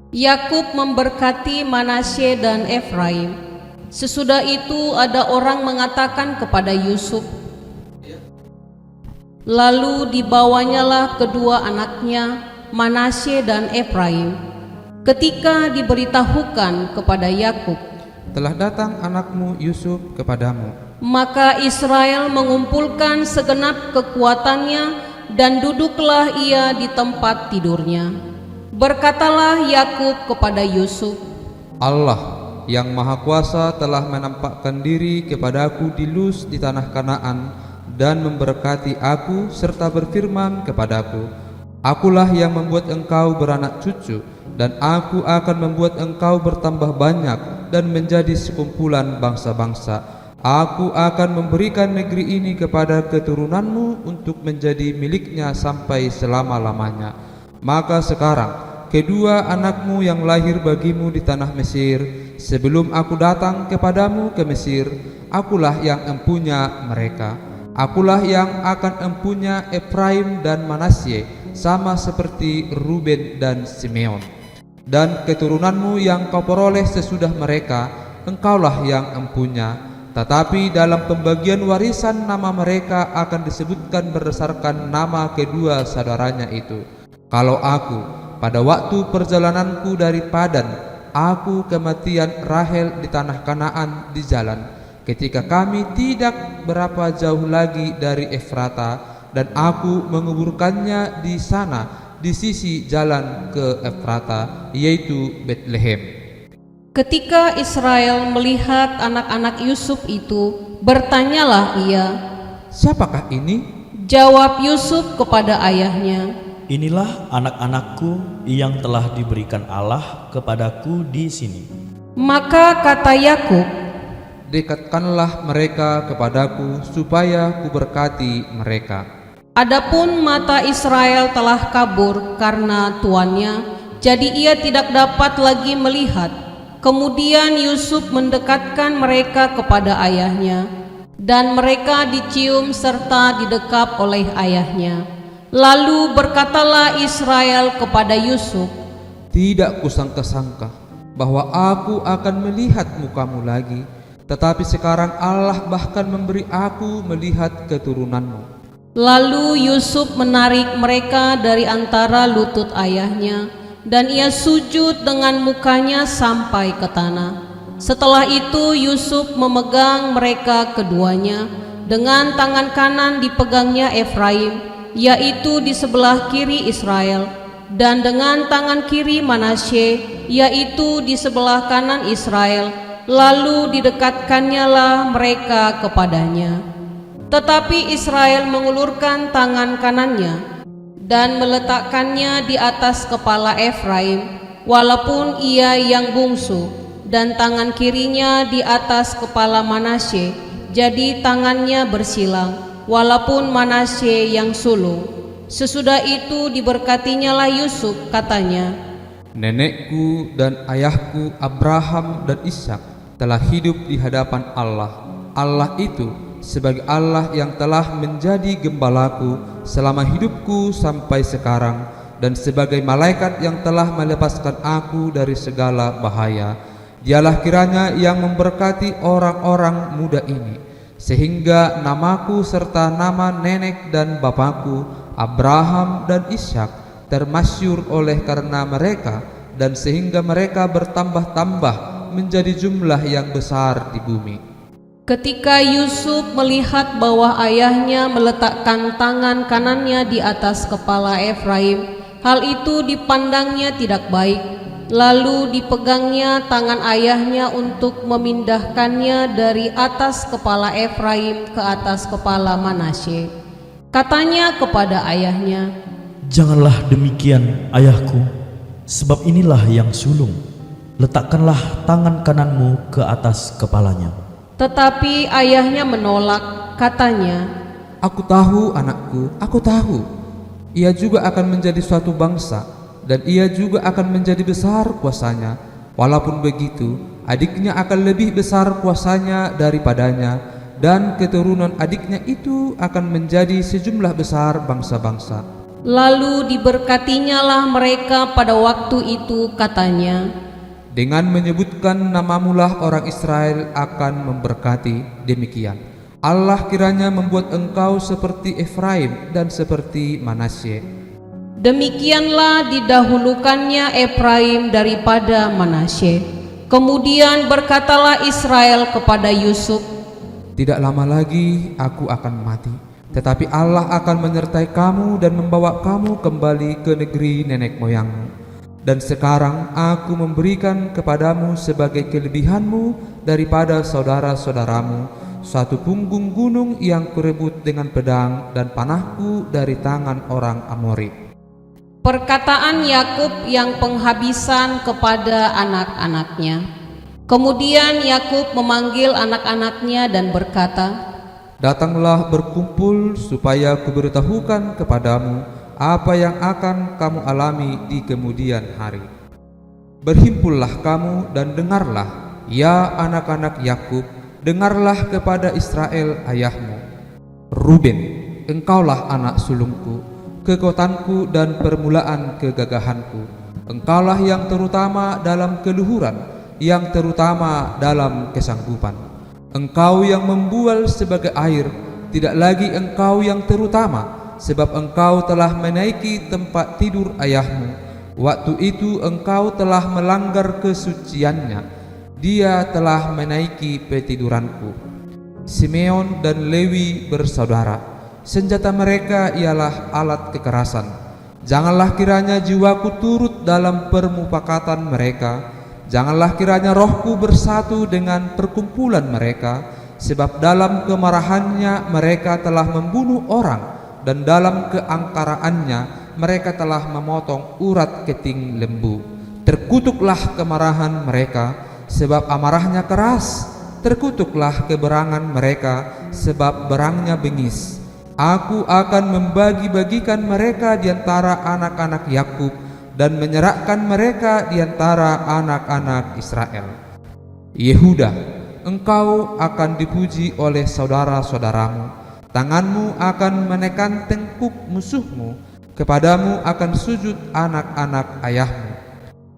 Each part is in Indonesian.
Yakub memberkati Manasye dan Efraim. Sesudah itu ada orang mengatakan kepada Yusuf, lalu dibawanyalah kedua anaknya Manasye dan Efraim. Ketika diberitahukan kepada Yakub, telah datang anakmu Yusuf kepadamu, maka Israel mengumpulkan segenap kekuatannya dan duduklah ia di tempat tidurnya. Berkatalah Yakub kepada Yusuf, Allah yang Maha Kuasa telah menampakkan diri kepadaku di Luz di tanah Kanaan dan memberkati aku serta berfirman kepadaku, akulah yang membuat engkau beranak cucu, dan aku akan membuat engkau bertambah banyak dan menjadi sekumpulan bangsa-bangsa. Aku akan memberikan negeri ini kepada keturunanmu untuk menjadi miliknya sampai selama-lamanya. Maka sekarang kedua anakmu yang lahir bagimu di tanah Mesir, sebelum aku datang kepadamu ke Mesir, akulah yang empunya mereka. Akulah yang akan empunya Efraim dan Manasye, sama seperti Ruben dan Simeon. Dan keturunanmu yang kau peroleh sesudah mereka, engkaulah yang empunya. Tetapi dalam pembagian warisan nama mereka akan disebutkan berdasarkan nama kedua saudaranya itu. Kalau aku pada waktu perjalananku dari Padan, aku kematian Rahel di tanah Kanaan di jalan, ketika kami tidak berapa jauh lagi dari Efrata, dan aku menguburkannya di sana di sisi jalan ke Efrata, yaitu Betlehem. ketika Israel melihat anak-anak Yusuf itu, bertanyalah ia, siapakah ini? Jawab Yusuf kepada ayahnya, inilah anak-anakku yang telah diberikan Allah kepadaku di sini. Maka kata Yakub, dekatkanlah mereka kepadaku supaya kuberkati mereka. adapun mata Israel telah kabur karena tuannya, jadi ia tidak dapat lagi melihat. Kemudian Yusuf mendekatkan mereka kepada ayahnya, dan mereka dicium serta didekap oleh ayahnya. Lalu berkatalah Israel kepada Yusuf, Tidak kusangka-sangka bahwa aku akan melihat mukamu lagi, tetapi sekarang Allah bahkan memberi aku melihat keturunanmu. Lalu Yusuf menarik mereka dari antara lutut ayahnya, dan ia sujud dengan mukanya sampai ke tanah. Setelah itu Yusuf memegang mereka keduanya, dengan tangan kanan dipegangnya Efraim, yaitu di sebelah kiri Israel, dan dengan tangan kiri Manasye, yaitu di sebelah kanan Israel. Lalu didekatkannya lah mereka kepadanya. Tetapi Israel mengulurkan tangan kanannya dan meletakkannya di atas kepala Efraim, walaupun ia yang bungsu, dan tangan kirinya di atas kepala Manasye, jadi tangannya bersilang, walaupun Manasye yang sulung. Sesudah itu diberkatinya lah Yusuf, katanya, Nenekku dan ayahku Abraham dan Ishak telah hidup di hadapan Allah. Allah itu sebagai Allah yang telah menjadi gembalaku selama hidupku sampai sekarang, dan sebagai malaikat yang telah melepaskan aku dari segala bahaya. Dialah kiranya yang memberkati orang-orang muda ini, sehingga namaku serta nama nenek dan bapakku Abraham dan Ishak termasyur oleh karena mereka, dan sehingga mereka bertambah-tambah menjadi jumlah yang besar di bumi. Ketika Yusuf melihat bahwa ayahnya meletakkan tangan kanannya di atas kepala Efraim, hal itu dipandangnya tidak baik. Lalu dipegangnya tangan ayahnya untuk memindahkannya dari atas kepala Efraim ke atas kepala Manasye. Katanya kepada ayahnya, Janganlah demikian, ayahku, sebab inilah yang sulung. Letakkanlah tangan kananmu ke atas kepalanya. tetapi ayahnya menolak. Katanya, Aku tahu anakku, aku tahu. Ia juga akan menjadi suatu bangsa, dan ia juga akan menjadi besar kuasanya. Walaupun begitu, adiknya akan lebih besar kuasanya daripadanya, dan keturunan adiknya itu akan menjadi sejumlah besar bangsa-bangsa. Lalu diberkatinyalah mereka pada waktu itu, katanya, Dengan menyebutkan namamulah orang Israel akan memberkati. Demikian Allah kiranya membuat engkau seperti Efraim dan seperti Manasye. Demikianlah didahulukannya Efraim daripada Manasye. Kemudian berkatalah Israel kepada Yusuf, Tidak lama lagi aku akan mati, tetapi Allah akan menyertai kamu dan membawa kamu kembali ke negeri nenek moyangmu. Dan sekarang aku memberikan kepadamu sebagai kelebihanmu daripada saudara-saudaramu suatu punggung gunung yang kurebut dengan pedang dan panahku dari tangan orang Amori. perkataan Yakub yang penghabisan kepada anak-anaknya. Kemudian Yakub memanggil anak-anaknya dan berkata, Datanglah berkumpul supaya kuberitahukan kepadamu apa yang akan kamu alami di kemudian hari. Berhimpullah kamu dan dengarlah, ya anak-anak Yakub, dengarlah kepada Israel ayahmu. Ruben, engkaulah anak sulungku, kekuatanku dan permulaan kegagahanku. Engkaulah yang terutama dalam keluhuran, yang terutama dalam kesanggupan. Engkau yang membual sebagai air, tidak lagi engkau yang terutama, sebab engkau telah menaiki tempat tidur ayahmu. Waktu itu engkau telah melanggar kesuciannya, dia telah menaiki petiduranku. Simeon dan Lewi bersaudara, senjata mereka ialah alat kekerasan. Janganlah kiranya jiwaku turut dalam permufakatan mereka. Janganlah kiranya rohku bersatu dengan perkumpulan mereka, sebab dalam kemarahannya mereka telah membunuh orang, dan dalam keangkaraannya mereka telah memotong urat keting lembu. Terkutuklah kemarahan mereka, sebab amarahnya keras. Terkutuklah keberangan mereka, sebab berangnya bengis. Aku akan membagi-bagikan mereka di antara anak-anak Yakub dan menyerahkan mereka di antara anak-anak Israel. Yehuda, engkau akan dipuji oleh saudara-saudaramu. Tanganmu akan menekan tengkuk musuhmu. Kepadamu akan sujud anak-anak ayahmu.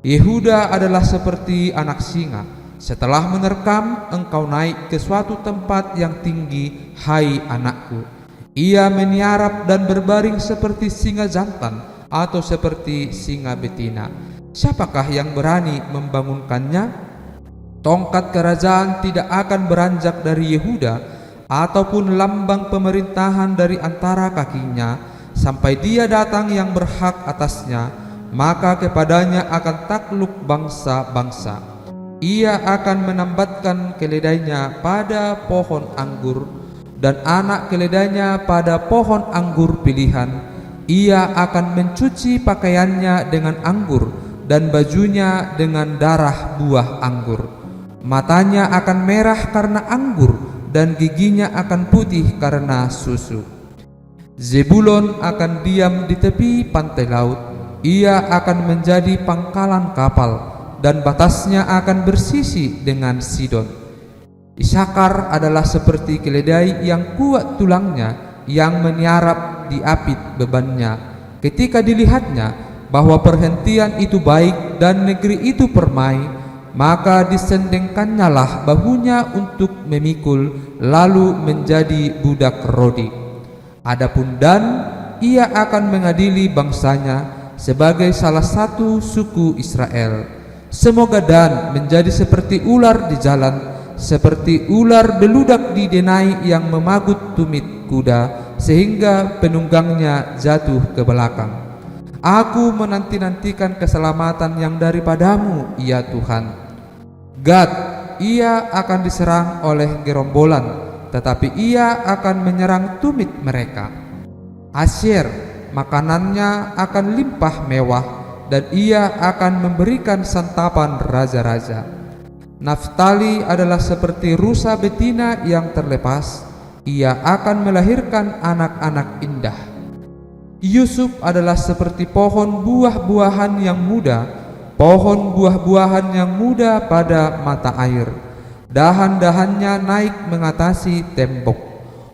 Yehuda adalah seperti anak singa. Setelah menerkam, engkau naik ke suatu tempat yang tinggi, hai anakku. Ia meniarap dan berbaring seperti singa jantan atau seperti singa betina. Siapakah yang berani membangunkannya? Tongkat kerajaan tidak akan beranjak dari Yehuda, ataupun lambang pemerintahan dari antara kakinya, sampai dia datang yang berhak atasnya, maka kepadanya akan takluk bangsa-bangsa. Ia akan menambatkan keledainya pada pohon anggur, dan anak keledainya pada pohon anggur pilihan. Ia akan mencuci pakaiannya dengan anggur dan bajunya dengan darah buah anggur. Matanya akan merah karena anggur dan giginya akan putih karena susu. Zebulon akan diam di tepi pantai laut. Ia akan menjadi pangkalan kapal dan batasnya akan bersisi dengan Sidon. Isakar adalah seperti keledai yang kuat tulangnya, yang meniarap diapit bebannya. Ketika dilihatnya bahwa perhentian itu baik dan negeri itu permai, maka disendengkannyalah bahunya untuk memikul, lalu menjadi budak Rodi. Adapun Dan, ia akan mengadili bangsanya sebagai salah satu suku Israel. Semoga Dan menjadi seperti ular di jalan, seperti ular beludak di denai yang memagut tumit kuda, sehingga penunggangnya jatuh ke belakang. Aku menanti-nantikan keselamatan yang daripadamu, ya Tuhan. Gad, ia akan diserang oleh gerombolan, tetapi ia akan menyerang tumit mereka. Asyer, makanannya akan limpah mewah, dan ia akan memberikan santapan raja-raja. Naftali adalah seperti rusa betina yang terlepas. Ia akan melahirkan anak-anak indah. Yusuf adalah seperti pohon buah-buahan yang muda, pohon buah-buahan yang muda pada mata air. Dahan-dahannya naik mengatasi tembok.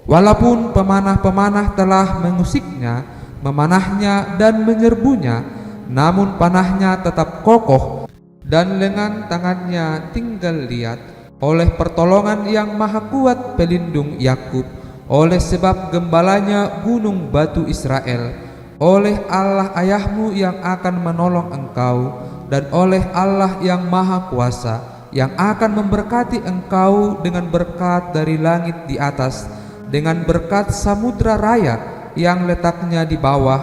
Walaupun pemanah-pemanah telah mengusiknya, memanahnya dan menyerbunya, namun panahnya tetap kokoh dan lengan tangannya tinggal liat. Oleh pertolongan yang maha kuat pelindung Yakub, oleh sebab gembalanya gunung batu Israel, oleh Allah ayahmu yang akan menolong engkau, dan oleh Allah yang maha kuasa yang akan memberkati engkau dengan berkat dari langit di atas, dengan berkat samudra raya yang letaknya di bawah,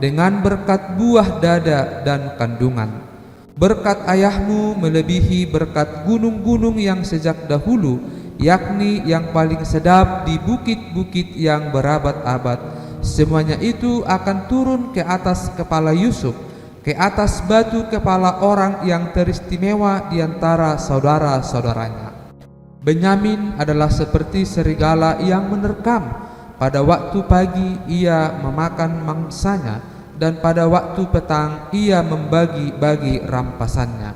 dengan berkat buah dada dan kandungan. Berkat ayahmu melebihi berkat gunung-gunung yang sejak dahulu, yakni yang paling sedap di bukit-bukit yang berabad-abad. Semuanya itu akan turun ke atas kepala Yusuf, ke atas batu kepala orang yang teristimewa di antara saudara-saudaranya. Benyamin adalah seperti serigala yang menerkam. Pada waktu pagi ia memakan mangsanya, dan pada waktu petang ia membagi-bagi rampasannya.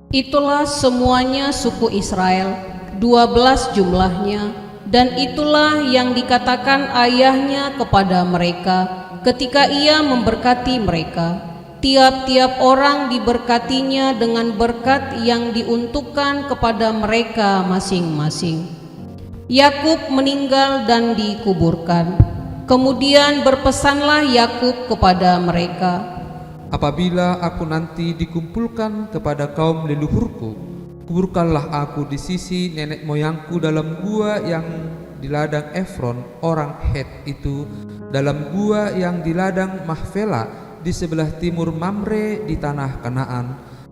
Itulah semuanya suku Israel, 12 jumlahnya, dan itulah yang dikatakan ayahnya kepada mereka ketika ia memberkati mereka. Tiap-tiap orang diberkatinya dengan berkat yang diuntukkan kepada mereka masing-masing. Yakub meninggal dan dikuburkan. Kemudian berpesanlah Yakub kepada mereka, apabila aku nanti dikumpulkan kepada kaum leluhurku, kuburkanlah aku di sisi nenek moyangku dalam gua yang di ladang Efron orang Het itu, dalam gua yang di ladang Mahfela di sebelah timur Mamre di tanah Kanaan,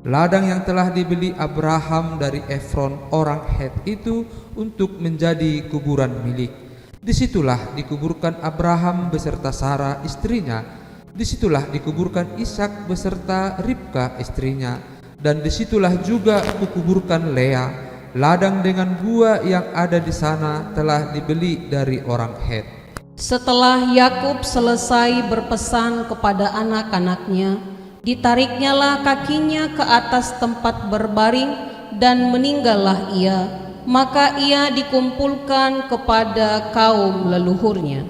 ladang yang telah dibeli Abraham dari Efron orang Het itu untuk menjadi kuburan milik. Disitulah dikuburkan Abraham beserta Sarah istrinya, disitulah dikuburkan Ishak beserta Ribka istrinya, dan disitulah juga kukuburkan Lea. Ladang dengan gua yang ada di sana telah dibeli dari orang Het. Setelah Yakub selesai berpesan kepada anak-anaknya, ditariknyalah kakinya ke atas tempat berbaring dan meninggallah ia. Maka ia dikumpulkan kepada kaum leluhurnya.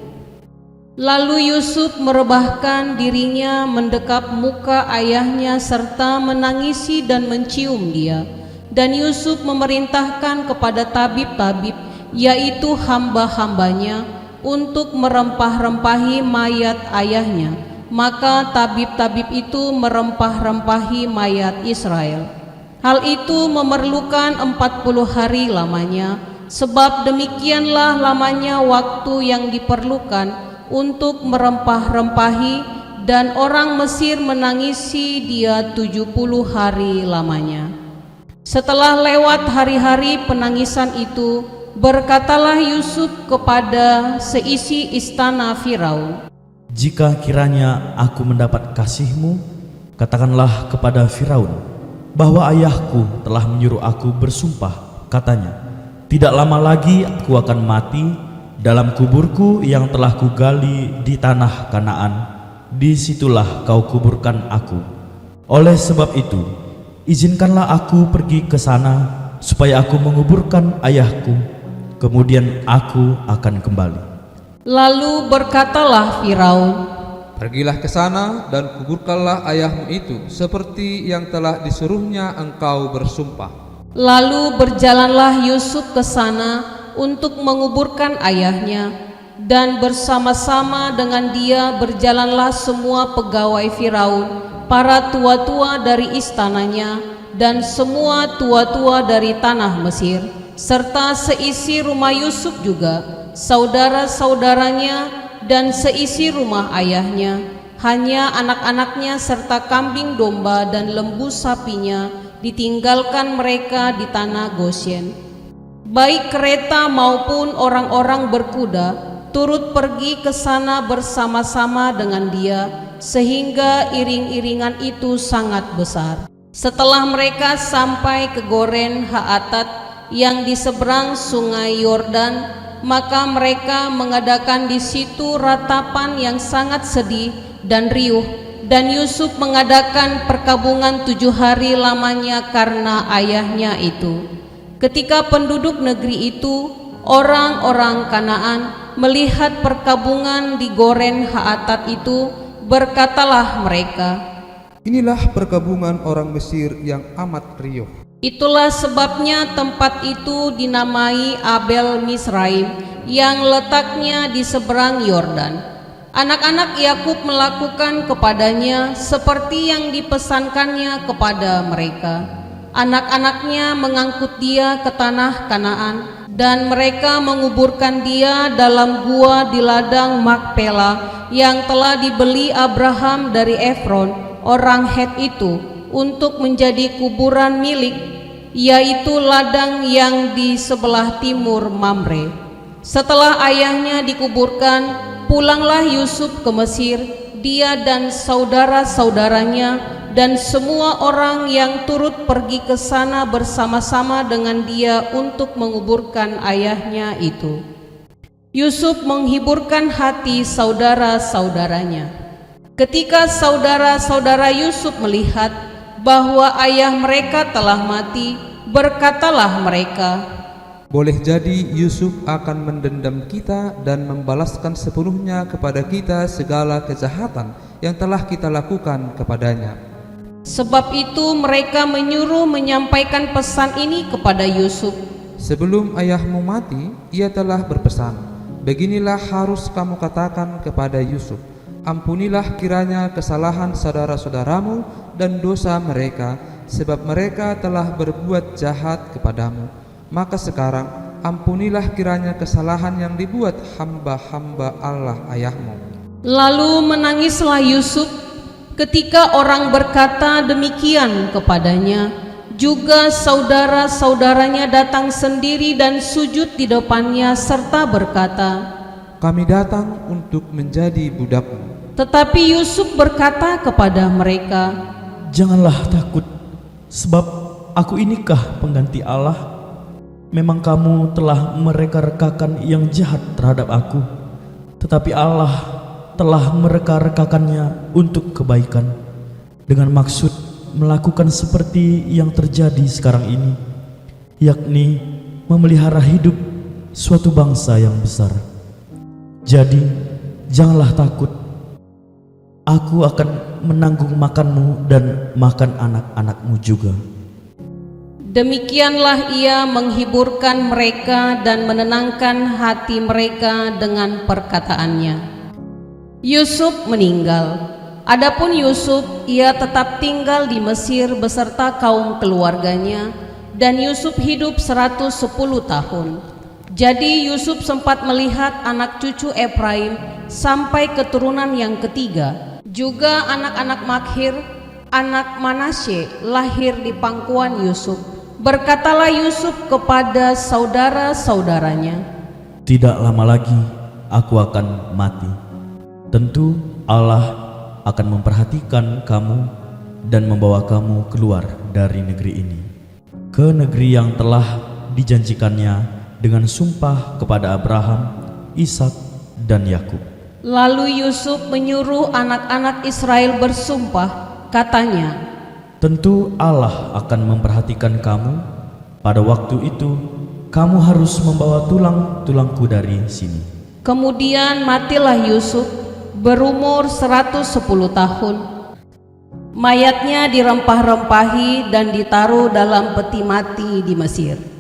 Lalu Yusuf merebahkan dirinya mendekap muka ayahnya serta menangisi dan mencium dia. Dan Yusuf memerintahkan kepada tabib-tabib, yaitu hamba-hambanya, untuk merempah-rempahi mayat ayahnya. Maka tabib-tabib itu merempah-rempahi mayat Israel. Hal itu memerlukan 40 hari lamanya, sebab demikianlah lamanya waktu yang diperlukan untuk merempah-rempahi, dan orang Mesir menangisi dia 70 hari lamanya. Setelah lewat hari-hari penangisan itu, berkatalah Yusuf kepada seisi istana Firaun, Jika kiranya aku mendapat kasihmu, katakanlah kepada Firaun bahwa ayahku telah menyuruh aku bersumpah, katanya, tidak lama lagi aku akan mati dalam kuburku yang telah kugali di tanah Kanaan, disitulah kau kuburkan aku. Oleh sebab itu, izinkanlah aku pergi ke sana supaya aku menguburkan ayahku, kemudian aku akan kembali. Lalu berkatalah Firaun, Pergilah ke sana dan kuburkanlah ayahmu itu seperti yang telah disuruhnya engkau bersumpah. Lalu berjalanlah Yusuf ke sana untuk menguburkan ayahnya, dan bersama-sama dengan dia berjalanlah semua pegawai Firaun, para tua-tua dari istananya, dan semua tua-tua dari tanah Mesir, serta seisi rumah Yusuf juga, saudara-saudaranya, dan seisi rumah ayahnya. Hanya anak-anaknya serta kambing domba dan lembu sapinya ditinggalkan mereka di tanah Gosyen. Baik kereta maupun orang-orang berkuda turut pergi ke sana bersama-sama dengan dia, sehingga iring-iringan itu sangat besar. Setelah mereka sampai ke Goren Haatat yang di seberang sungai Yordan, maka mereka mengadakan di situ ratapan yang sangat sedih dan riuh, dan Yusuf mengadakan perkabungan 7 hari lamanya karena ayahnya itu. Ketika penduduk negeri itu, orang-orang Kanaan, melihat perkabungan di Goren Haatat itu, Berkatalah mereka, inilah perkabungan orang Mesir yang amat riuh. itulah sebabnya tempat itu dinamai Abel Misraim, yang letaknya di seberang Yordan. Anak-anak Yakub melakukan kepadanya seperti yang dipesankannya kepada mereka. Anak-anaknya mengangkut dia ke tanah Kanaan, dan mereka menguburkan dia dalam gua di ladang Makpela yang telah dibeli Abraham dari Efron orang Het itu untuk menjadi kuburan milik, yaitu ladang yang di sebelah timur Mamre. Setelah ayahnya dikuburkan, pulanglah Yusuf ke Mesir, dia dan saudara-saudaranya dan semua orang yang turut pergi ke sana bersama-sama dengan dia untuk menguburkan ayahnya itu. Yusuf menghiburkan hati saudara-saudaranya. Ketika saudara-saudara Yusuf melihat bahwa ayah mereka telah mati, berkatalah mereka, Boleh jadi Yusuf akan mendendam kita dan membalaskan sepenuhnya kepada kita segala kejahatan yang telah kita lakukan kepadanya. sebab itu mereka menyuruh menyampaikan pesan ini kepada Yusuf. Sebelum ayahmu mati, ia telah berpesan, beginilah harus kamu katakan kepada Yusuf, ampunilah kiranya kesalahan saudara-saudaramu dan dosa mereka, sebab mereka telah berbuat jahat kepadamu. Maka sekarang ampunilah kiranya kesalahan yang dibuat hamba-hamba Allah ayahmu. Lalu menangislah Yusuf ketika orang berkata demikian kepadanya. Juga saudara-saudaranya datang sendiri dan sujud di depannya serta berkata, Kami datang untuk menjadi budakmu. tetapi Yusuf berkata kepada mereka, Janganlah takut, sebab aku inikah pengganti Allah? Memang kamu telah mereka-rekakan yang jahat terhadap aku, tetapi Allah telah mereka-rekakannya untuk kebaikan, dengan maksud melakukan seperti yang terjadi sekarang ini, yakni memelihara hidup suatu bangsa yang besar. Jadi janganlah takut, aku akan menanggung makanmu dan makan anak-anakmu juga. Demikianlah ia menghiburkan mereka dan menenangkan hati mereka dengan perkataannya. Yusuf meninggal. Adapun Yusuf, ia tetap tinggal di Mesir beserta kaum keluarganya, dan Yusuf hidup 110 tahun. Jadi Yusuf sempat melihat anak cucu Efraim sampai keturunan yang ketiga. Juga anak-anak Makhir, anak Manasye, lahir di pangkuan Yusuf. Berkatalah Yusuf kepada saudara-saudaranya, Tidak lama lagi aku akan mati. Tentu Allah akan memperhatikan kamu dan membawa kamu keluar dari negeri ini, ke negeri yang telah dijanjikannya dengan sumpah kepada Abraham, Ishak, dan Yakub. Lalu Yusuf menyuruh anak-anak Israel bersumpah, katanya, Tentu Allah akan memperhatikan kamu. Pada waktu itu kamu harus membawa tulang-tulangku dari sini. Kemudian matilah Yusuf berumur 110 tahun. Mayatnya dirempah-rempahi dan ditaruh dalam peti mati di Mesir.